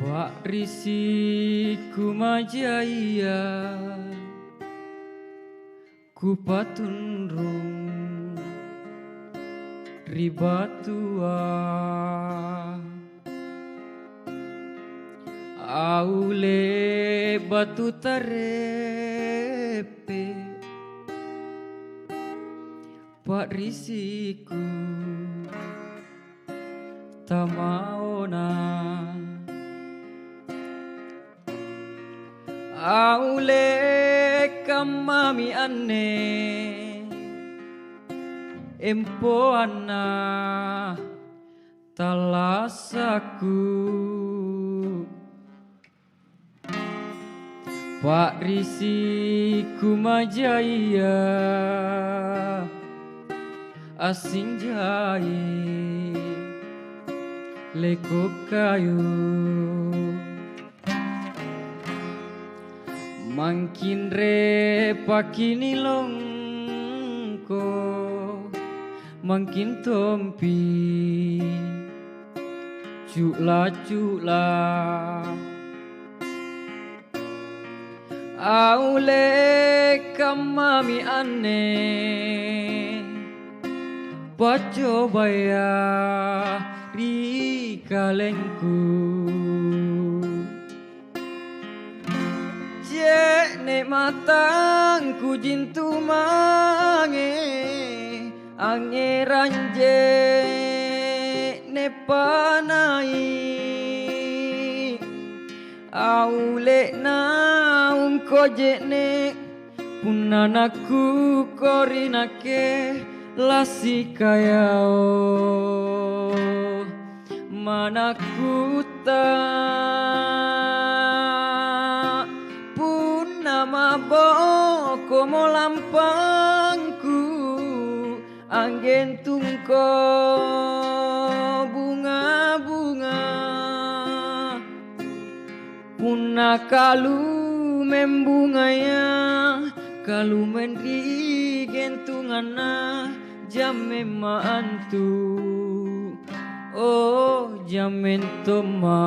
Wak risi kumajaya kupatunrung ribatua aule batu tarepe pak risiku tamaona aule kamami ane empo ana talasaku Pak Risi kumajaya asing jai lekuk kayu Mangkin re pakini longko Mangkin tompi Cukla Aule kamami ane Baco baya rikalengku Nek matangku jintu mange angeranje ne panai aule naum koje ne punanaku korinake lasi kayao manaku nama boko mo lampangku angin tungko bunga-bunga punna kalu membungaya kalu mendri gentungana jamme maantu oh jamen toma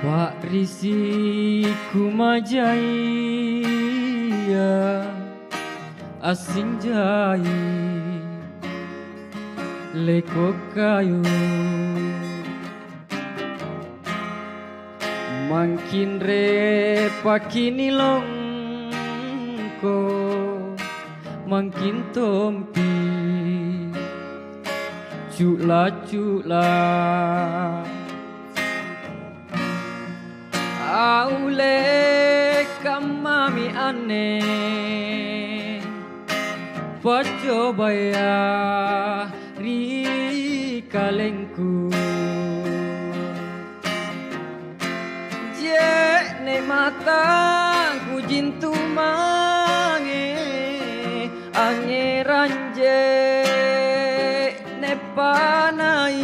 Pak Risi kumajaya asing jai lekuk kayu Mangkin re pakini longko Mangkin tompi Cukla Aule kamami ane Paco baya rikalengku ne matangku jintu mange angeranje ne panai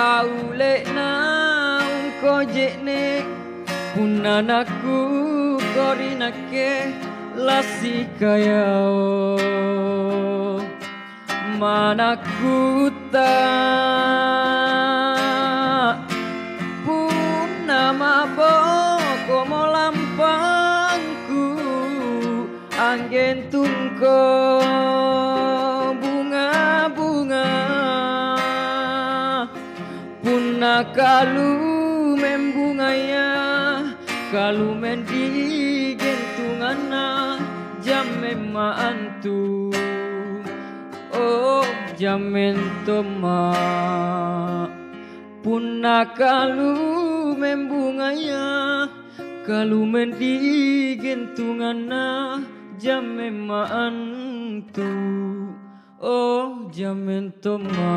aule naung koje ne punanaku korinake lasi kayao manaku nama boko mo lampangku angin tungko bunga-bunga punna kalu membungaya kalu mendi gentungana jamme maantu oh jamen toma punna kalu membungaya kalu mendi gentungana jamme maantu oh jamen toma